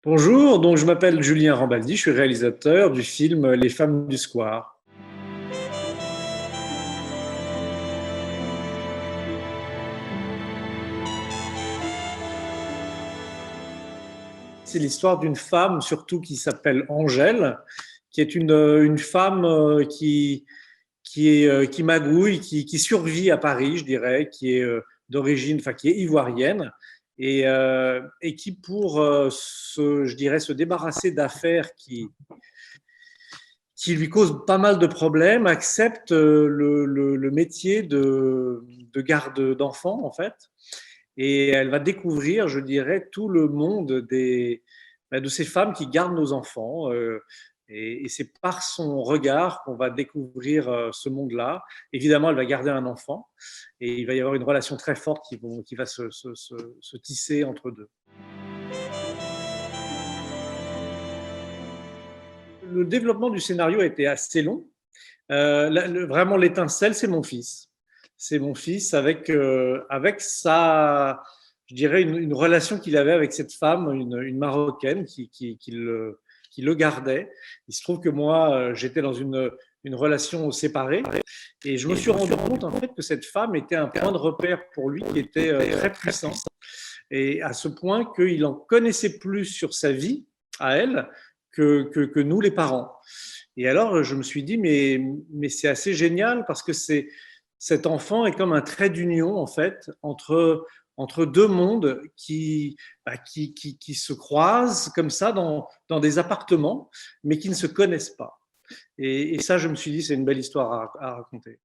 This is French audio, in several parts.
Bonjour, donc je m'appelle Julien Rambaldi, je suis réalisateur du film Les Femmes du Square. C'est l'histoire d'une femme surtout qui s'appelle Angèle, qui est une femme qui magouille, qui survit à Paris, je dirais, qui est d'origine, enfin qui est ivoirienne et qui pour je dirais, se débarrasser d'affaires qui lui cause pas mal de problèmes, accepte le métier de garde d'enfants, en fait. Et elle va découvrir, je dirais, tout le monde de ces femmes qui gardent nos enfants. Et c'est par son regard qu'on va découvrir ce monde-là. Évidemment, elle va garder un enfant et il va y avoir une relation très forte qui va se tisser entre deux. Le développement du scénario a été assez long. Vraiment, l'étincelle, c'est mon fils. C'est mon fils avec sa, je dirais, une relation qu'il avait avec cette femme, une Marocaine qui le gardait. Il se trouve que moi, j'étais dans une relation séparée et je me suis rendu compte en fait que cette femme était un point de repère pour lui qui était très puissant et à ce point qu'il en connaissait plus sur sa vie à elle que nous, les parents. Et alors, je me suis dit, mais c'est assez génial parce que cet enfant est comme un trait d'union, en fait, entre deux mondes qui se croisent comme ça dans des appartements, mais qui ne se connaissent pas. Et ça, je me suis dit, c'est une belle histoire à raconter.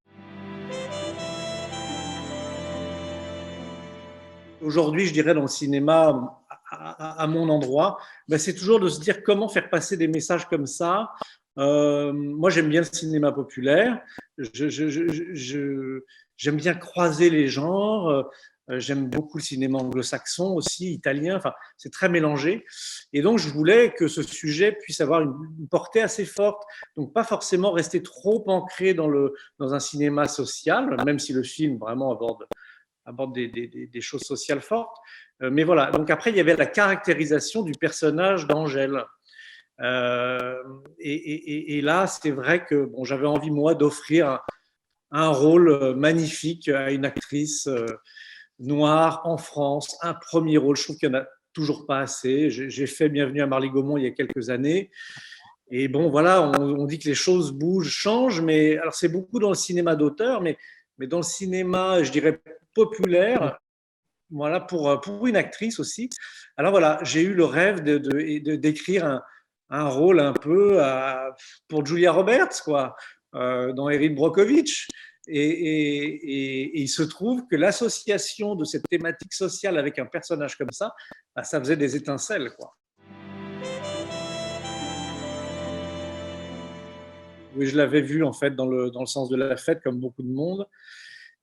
Aujourd'hui, je dirais dans le cinéma, à mon endroit, ben, c'est toujours de se dire comment faire passer des messages comme ça. Moi, j'aime bien le cinéma populaire. J'aime bien croiser les genres. J'aime beaucoup le cinéma anglo-saxon aussi, italien. Enfin, c'est très mélangé. Et donc, je voulais que ce sujet puisse avoir une portée assez forte. Donc, pas forcément rester trop ancré dans un cinéma social, même si le film vraiment aborde des choses sociales fortes. Mais voilà, donc après, il y avait la caractérisation du personnage d'Angèle. Et là, c'est vrai que bon, j'avais envie, moi, d'offrir un rôle magnifique à une actrice noire en France, un premier rôle. Je trouve qu'il n'y en a toujours pas assez. J'ai fait Bienvenue à Marly-Gaumont il y a quelques années. Et bon, voilà, on dit que les choses bougent, changent, mais alors c'est beaucoup dans le cinéma d'auteur, mais dans le cinéma, je dirais, populaire, voilà, pour une actrice aussi. Alors voilà, j'ai eu le rêve d'écrire un rôle un peu pour Julia Roberts, quoi, dans Erin Brockovich. Et il se trouve que l'association de cette thématique sociale avec un personnage comme ça, bah, ça faisait des étincelles, quoi. Oui, je l'avais vue en fait dans le sens de la fête, comme beaucoup de monde.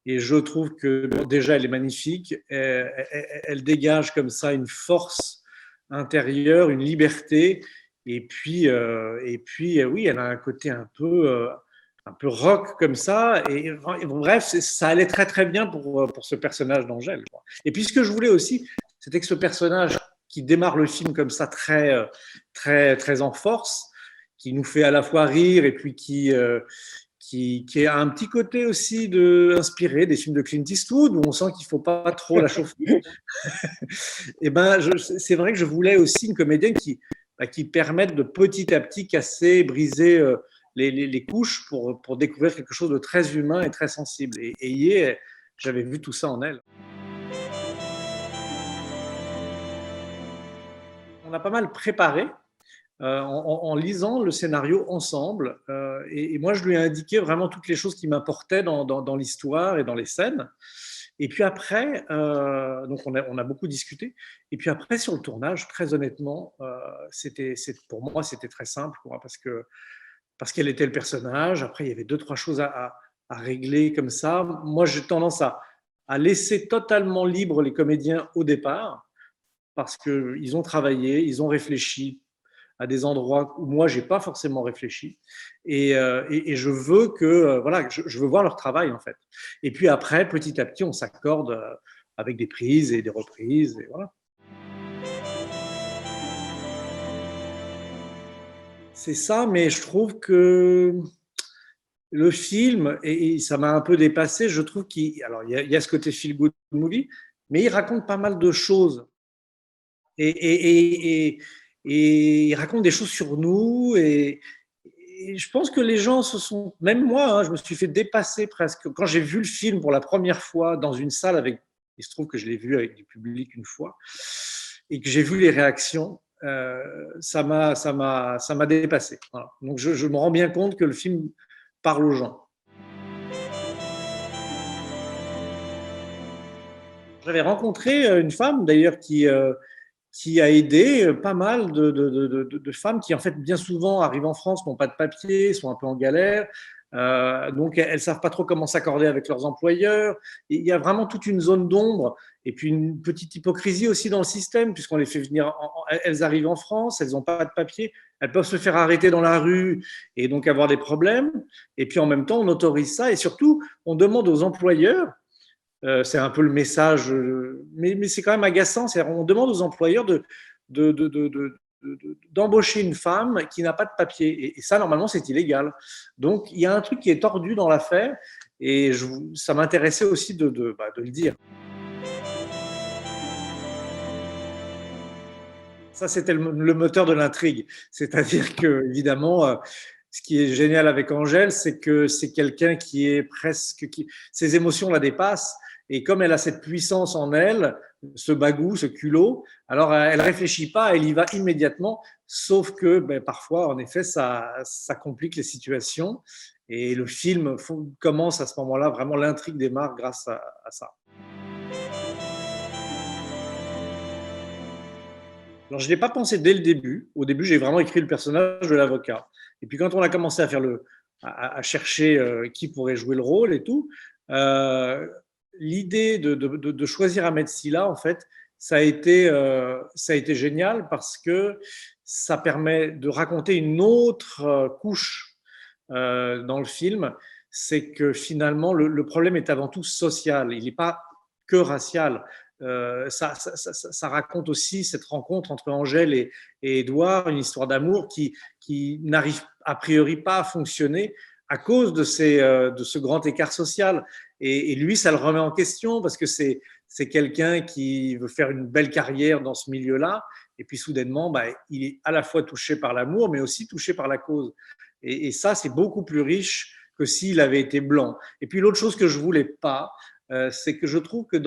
Et je trouve que bon, déjà, elle est magnifique. Elle dégage comme ça une force intérieure, une liberté. Et puis oui, elle a un côté un peu rock comme ça. Et bref, ça allait très très bien pour ce personnage d'Angèle. Et puis ce que je voulais aussi, c'était que ce personnage qui démarre le film comme ça, très en force, qui nous fait à la fois rire et puis qui a un petit côté aussi inspiré des films de Clint Eastwood, où on sent qu'il ne faut pas trop la chauffer. Et ben, c'est vrai que je voulais aussi une comédienne qui permette de petit à petit casser, briser les couches pour découvrir quelque chose de très humain et très sensible. Et hier, j'avais vu tout ça en elle. On a pas mal préparé en lisant le scénario ensemble. Et moi, je lui ai indiqué vraiment toutes les choses qui m'importaient dans l'histoire et dans les scènes. Et puis après, donc on a beaucoup discuté. Et puis après, sur le tournage, très honnêtement, pour moi, c'était très simple, quoi, parce qu'elle était le personnage. Après, il y avait deux, trois choses à régler comme ça. Moi, j'ai tendance à laisser totalement libre les comédiens au départ, parce qu'ils ont travaillé, ils ont réfléchi à des endroits où moi j'ai pas forcément réfléchi et je veux que voilà, je veux voir leur travail en fait. Et puis après, petit à petit, on s'accorde avec des prises et des reprises et voilà. c'est ça, mais je trouve que le film, et ça m'a un peu dépassé, je trouve qu'il y a ce côté feel good movie, mais il raconte pas mal de choses. Et il raconte des choses sur nous. Et je pense que les gens se sont, même moi, hein, je me suis fait dépasser presque. Quand j'ai vu le film pour la première fois dans une salle avec, il se trouve que je l'ai vu avec du public une fois, et que j'ai vu les réactions, ça m'a dépassé. Voilà. Donc je me rends bien compte que le film parle aux gens. J'avais rencontré une femme d'ailleurs qui a aidé pas mal de femmes qui, en fait, bien souvent arrivent en France, n'ont pas de papier, sont un peu en galère. Donc, elles ne savent pas trop comment s'accorder avec leurs employeurs. Et il y a vraiment toute une zone d'ombre et puis une petite hypocrisie aussi dans le système, puisqu'on les fait venir, elles arrivent en France, elles n'ont pas de papier, elles peuvent se faire arrêter dans la rue et donc avoir des problèmes. Et puis, en même temps, on autorise ça et surtout, on demande aux employeurs, c'est un peu le message, mais c'est quand même agaçant. On demande aux employeurs d'embaucher une femme qui n'a pas de papier. Et ça, normalement, c'est illégal. Donc, il y a un truc qui est tordu dans l'affaire et ça m'intéressait aussi de le dire. Ça, c'était le moteur de l'intrigue. C'est-à-dire que, évidemment, ce qui est génial avec Angèle, c'est que c'est quelqu'un qui est presque, ses émotions la dépassent. Et comme elle a cette puissance en elle, ce bagou, ce culot, alors elle réfléchit pas, elle y va immédiatement. Sauf que parfois, en effet, ça complique les situations. Et le film commence à ce moment-là, vraiment l'intrigue démarre grâce à ça. Alors, je ne l'ai pas pensé dès le début. Au début, j'ai vraiment écrit le personnage de l'avocat. Et puis, quand on a commencé à chercher qui pourrait jouer le rôle et tout, l'idée de choisir Ahmed Silla, en fait, ça a été génial parce que ça permet de raconter une autre couche dans le film. C'est que finalement, le problème est avant tout social. Il n'est pas que racial. Ça raconte aussi cette rencontre entre Angèle et Édouard, une histoire d'amour qui n'arrive a priori pas à fonctionner à cause de ce grand écart social. Et lui, ça le remet en question parce que c'est quelqu'un qui veut faire une belle carrière dans ce milieu-là. Et puis soudainement, il est à la fois touché par l'amour, mais aussi touché par la cause. Et ça, c'est beaucoup plus riche que s'il avait été blanc. Et puis l'autre chose que je voulais pas, c'est que je trouve que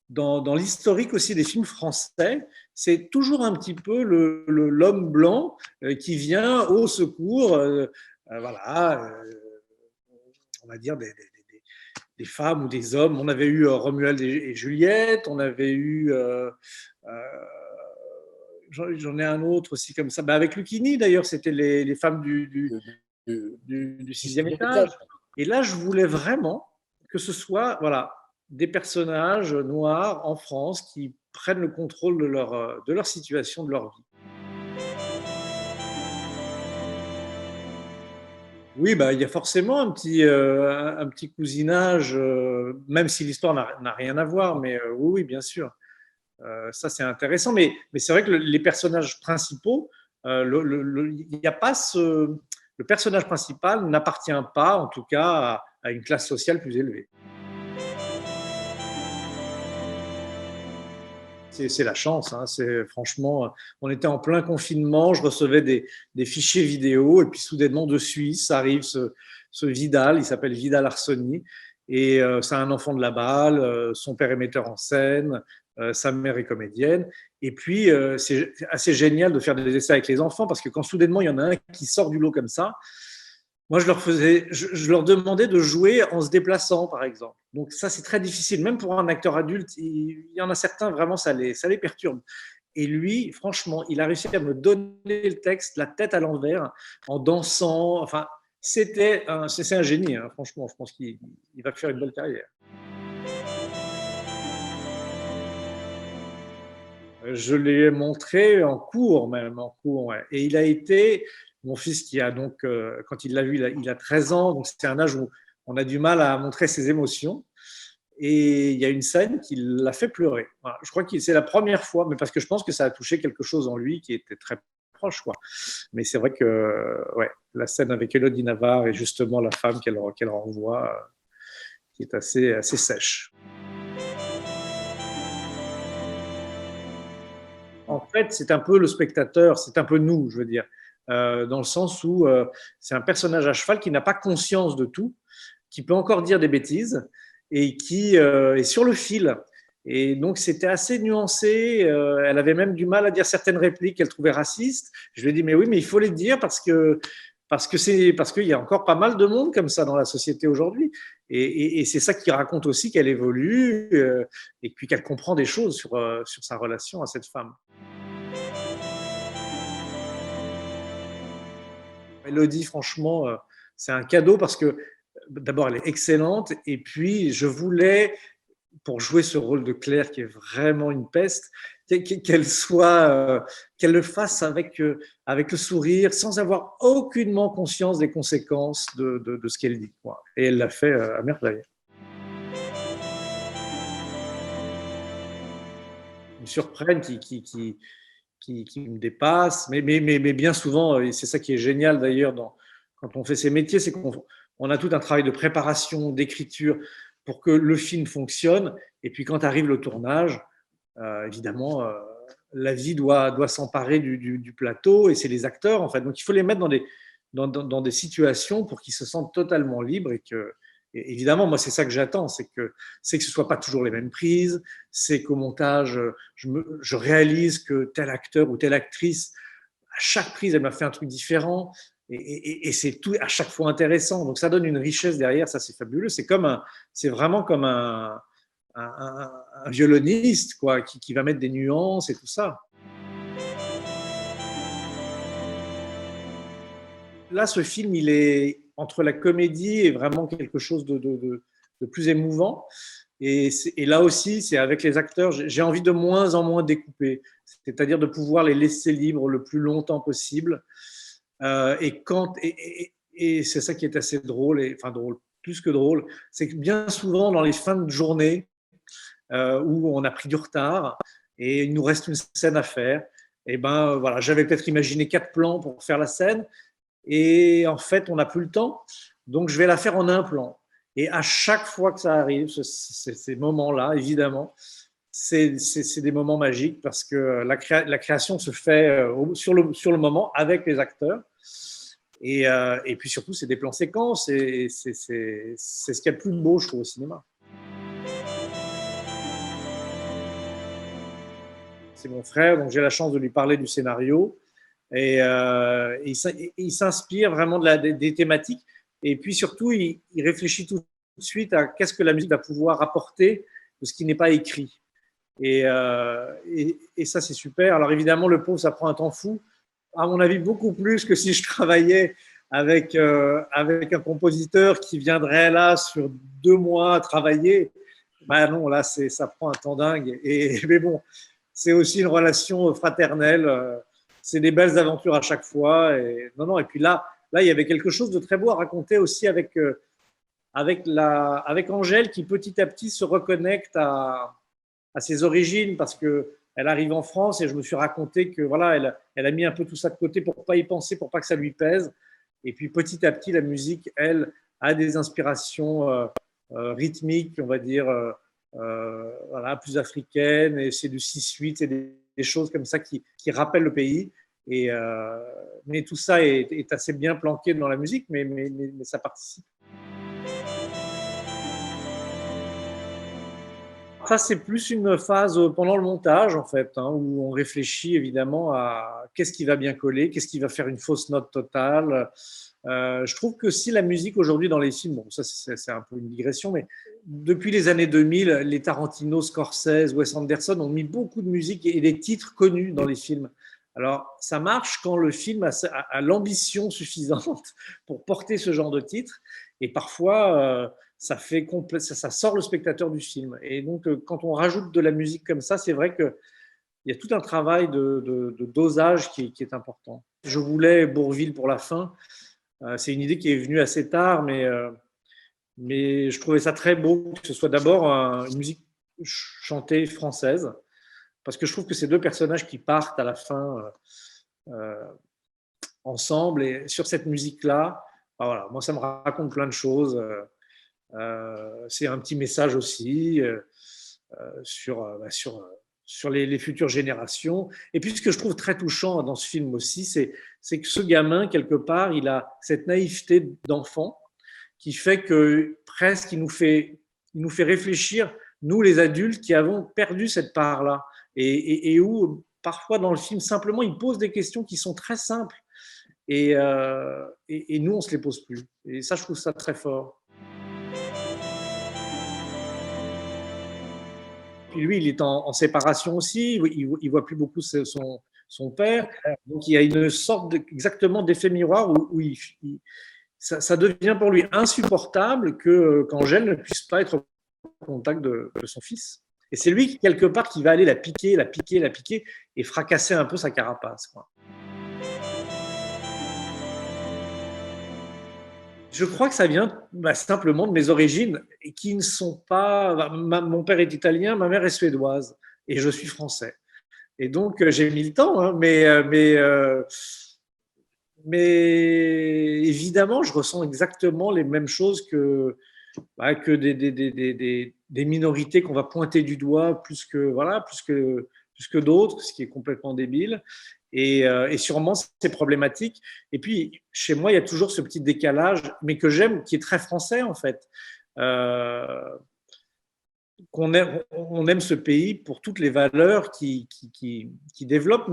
dans l'historique aussi des films français, c'est toujours un petit peu l'homme blanc qui vient au secours, voilà, on va dire des femmes ou des hommes. On avait eu Romuald et Juliette, on avait eu, j'en ai un autre aussi comme ça, avec Lucchini d'ailleurs, c'était les femmes du sixième étage. Et là, je voulais vraiment que ce soit, voilà, des personnages noirs en France qui prennent le contrôle de leur situation, de leur vie. Oui, il y a forcément un petit cousinage, même si l'histoire n'a rien à voir, mais oui, oui, bien sûr. Ça, c'est intéressant. Mais c'est vrai que les personnages principaux, il n'y a pas le personnage principal n'appartient pas, en tout cas, à une classe sociale plus élevée. C'est la chance, hein. C'est franchement, on était en plein confinement, je recevais des fichiers vidéo et puis soudainement de Suisse arrive ce Vidal, il s'appelle Vidal Arsoni et c'est un enfant de la balle, son père est metteur en scène, sa mère est comédienne et puis c'est assez génial de faire des essais avec les enfants parce que quand soudainement il y en a un qui sort du lot comme ça, moi, je leur demandais de jouer en se déplaçant, par exemple. Donc ça, c'est très difficile. Même pour un acteur adulte, il y en a certains, vraiment, ça les perturbe. Et lui, franchement, il a réussi à me donner le texte, la tête à l'envers, en dansant. Enfin, c'est un génie, hein, franchement. Je pense qu'il va faire une belle carrière. Je l'ai montré en cours même, en cours. Ouais. Et il a été, mon fils qui a donc, quand il l'a vu, il a 13 ans, donc c'est un âge où on a du mal à montrer ses émotions. Et il y a une scène qui l'a fait pleurer. Voilà. Je crois que c'est la première fois, mais parce que je pense que ça a touché quelque chose en lui qui était très proche, quoi. Mais c'est vrai que ouais, la scène avec Elodie Navarre et justement la femme qu'elle renvoie, qui est assez sèche. En fait, c'est un peu le spectateur, c'est un peu nous, je veux dire, dans le sens où c'est un personnage à cheval qui n'a pas conscience de tout, qui peut encore dire des bêtises et qui est sur le fil. Et donc, c'était assez nuancé. Elle avait même du mal à dire certaines répliques qu'elle trouvait racistes. Je lui ai dit, mais oui, mais il faut les dire parce qu'il y a encore pas mal de monde comme ça dans la société aujourd'hui. Et c'est ça qui raconte aussi qu'elle évolue et puis qu'elle comprend des choses sur sa relation à cette femme. Elodie, franchement, c'est un cadeau parce que d'abord, elle est excellente. Et puis, je voulais, pour jouer ce rôle de Claire qui est vraiment une peste, qu'elle le fasse avec le sourire, sans avoir aucunement conscience des conséquences de ce qu'elle dit, quoi. Et elle l'a fait à merveille. Ils me surprennent, qui me dépassent, mais bien souvent, et c'est ça qui est génial d'ailleurs quand on fait ces métiers, c'est qu'on a tout un travail de préparation, d'écriture pour que le film fonctionne. Et puis quand arrive le tournage, évidemment, la vie doit s'emparer du plateau et c'est les acteurs en fait. Donc il faut les mettre dans des situations pour qu'ils se sentent totalement libres et évidemment, moi, c'est ça que j'attends, c'est que ce ne soit pas toujours les mêmes prises, c'est qu'au montage, je réalise que tel acteur ou telle actrice, à chaque prise, elle m'a fait un truc différent et c'est tout à chaque fois intéressant. Donc ça donne une richesse derrière, ça c'est fabuleux. C'est vraiment comme un violoniste quoi, qui va mettre des nuances et tout ça. Là, ce film, il est entre la comédie et vraiment quelque chose de plus émouvant. Et là aussi, c'est avec les acteurs, j'ai envie de moins en moins découper, c'est-à-dire de pouvoir les laisser libres le plus longtemps possible. Et c'est ça qui est assez drôle, enfin drôle, plus que drôle, c'est que bien souvent dans les fins de journée où on a pris du retard et il nous reste une scène à faire, et ben voilà, j'avais peut-être imaginé 4 plans pour faire la scène, et en fait, on n'a plus le temps. Donc, je vais la faire en un plan. Et à chaque fois que ça arrive, ces moments-là, évidemment, c'est des moments magiques parce que la création se fait sur le moment avec les acteurs. Et puis surtout, c'est des plans séquences et c'est ce qu'il y a de plus beau, je trouve, au cinéma. C'est mon frère, donc j'ai la chance de lui parler du scénario. Il s'inspire vraiment des thématiques. Et puis surtout, il réfléchit tout de suite à qu'est-ce que la musique va pouvoir apporter de ce qui n'est pas écrit. Et ça, c'est super. Alors évidemment, le pauvre, ça prend un temps fou. À mon avis, beaucoup plus que si je travaillais avec un compositeur qui viendrait là sur 2 mois à travailler. Ben non, là, ça prend un temps dingue. Mais bon, c'est aussi une relation fraternelle. C'est des belles aventures à chaque fois. Non, et puis là, il y avait quelque chose de très beau à raconter aussi avec Angèle qui petit à petit se reconnecte à ses origines parce que elle arrive en France et je me suis raconté que voilà, elle a mis un peu tout ça de côté pour pas y penser, pour pas que ça lui pèse. Et puis petit à petit, la musique, elle, a des inspirations rythmiques, on va dire, voilà, plus africaines. Et c'est du 6/8, c'est des choses comme ça qui rappellent le pays. Mais tout ça est assez bien planqué dans la musique, mais ça participe. Ça, c'est plus une phase pendant le montage, en fait, hein, où on réfléchit évidemment à qu'est-ce qui va bien coller, qu'est-ce qui va faire une fausse note totale. Je trouve que si la musique aujourd'hui dans les films, bon, ça c'est un peu une digression, mais depuis les années 2000, les Tarantino, Scorsese, Wes Anderson ont mis beaucoup de musique et des titres connus dans les films. Alors, ça marche quand le film a l'ambition suffisante pour porter ce genre de titre. Et parfois, ça sort le spectateur du film. Et donc, quand on rajoute de la musique comme ça, c'est vrai qu'il y a tout un travail de dosage qui est important. Je voulais Bourvil pour la fin. C'est une idée qui est venue assez tard, mais je trouvais ça très beau que ce soit d'abord une musique chantée française, parce que je trouve que ces deux personnages qui partent à la fin, euh, ensemble et sur cette musique-là. Enfin, voilà, moi, ça me raconte plein de choses. C'est un petit message aussi sur les futures générations. Et puis, ce que je trouve très touchant dans ce film aussi, c'est que ce gamin, quelque part, il a cette naïveté d'enfant qui fait que presque il nous fait réfléchir, nous les adultes qui avons perdu cette part-là, et où parfois dans le film, simplement, il pose des questions qui sont très simples, et nous, on ne se les pose plus. Et ça, je trouve ça très fort. Puis lui, il est en séparation aussi, il voit plus beaucoup son père, donc il y a une sorte exactement d'effet miroir où ça devient pour lui insupportable qu'Angèle ne puisse pas être au contact de son fils. Et c'est lui, quelque part, qui va aller la piquer, la piquer, la piquer et fracasser un peu sa carapace, quoi. Je crois que ça vient simplement de mes origines, qui ne sont pas. Mon père est italien, ma mère est suédoise, et je suis français. Et donc, j'ai mis le temps, hein, mais évidemment, je ressens exactement les mêmes choses que des minorités qu'on va pointer du doigt plus que d'autres, ce qui est complètement débile. Et sûrement, c'est problématique. Et puis, chez moi, il y a toujours ce petit décalage, mais que j'aime, qui est très français, en fait. Euh, on aime ce pays pour toutes les valeurs qui développe,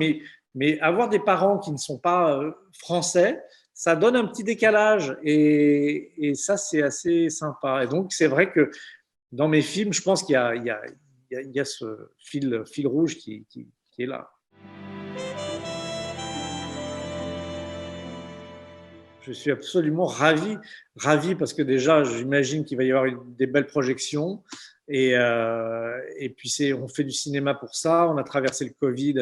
mais avoir des parents qui ne sont pas français, ça donne un petit décalage. Et ça, c'est assez sympa. Et donc, c'est vrai que dans mes films, je pense qu'il y a ce fil rouge qui est là. Je suis absolument ravi parce que déjà, j'imagine qu'il va y avoir des belles projections. Et puis, on fait du cinéma pour ça. On a traversé le Covid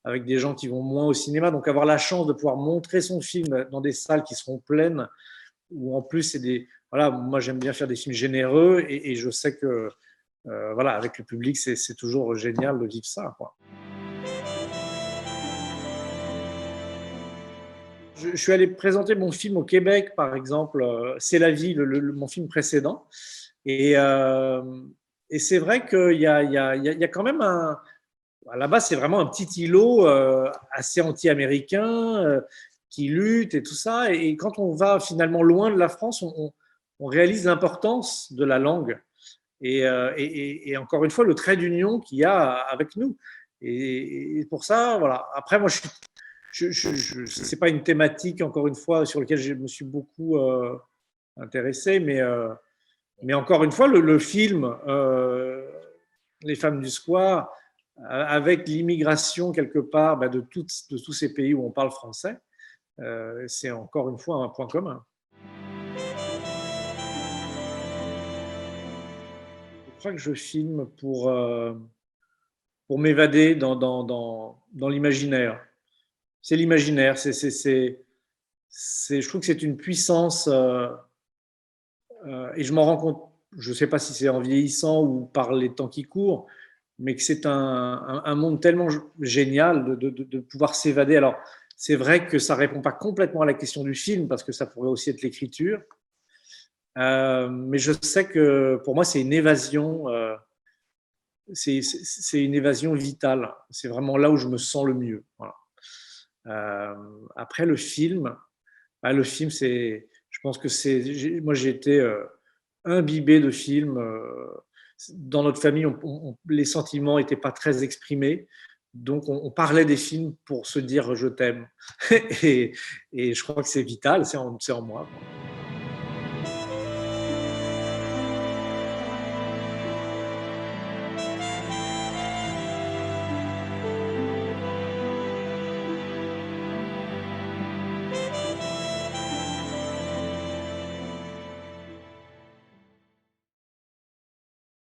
avec des gens qui vont moins au cinéma. Donc, avoir la chance de pouvoir montrer son film dans des salles qui seront pleines, où en plus, voilà, moi, j'aime bien faire des films généreux et je sais que, voilà, avec le public, c'est toujours génial de vivre ça, quoi. Je suis allé présenter mon film au Québec, par exemple, C'est la vie, mon film précédent. Et, euh, et c'est vrai qu'il y a quand même là-bas, c'est vraiment un petit îlot assez anti-américain qui lutte et tout ça. Et quand on va finalement loin de la France, on réalise l'importance de la langue. Et encore une fois, le trait d'union qu'il y a avec nous. Et pour ça, voilà. Après, moi, c'est pas une thématique, encore une fois, sur laquelle je me suis beaucoup intéressé, mais encore une fois, le film Les femmes du square, avec l'immigration quelque part de tous ces pays où on parle français, c'est encore une fois un point commun. Je crois que je filme pour m'évader dans l'imaginaire. C'est l'imaginaire, je trouve que c'est une puissance, et je m'en rends compte, je ne sais pas si c'est en vieillissant ou par les temps qui courent, mais que c'est un monde tellement génial de pouvoir s'évader. Alors, c'est vrai que ça ne répond pas complètement à la question du film, parce que ça pourrait aussi être l'écriture, mais je sais que pour moi, c'est une évasion, c'est une évasion vitale. C'est vraiment là où je me sens le mieux. Voilà. Après, le film, je pense que moi, j'ai été imbibé de films. Dans notre famille, les sentiments n'étaient pas très exprimés. Donc, on parlait des films pour se dire je t'aime. et je crois que c'est vital, c'est en moi, quoi.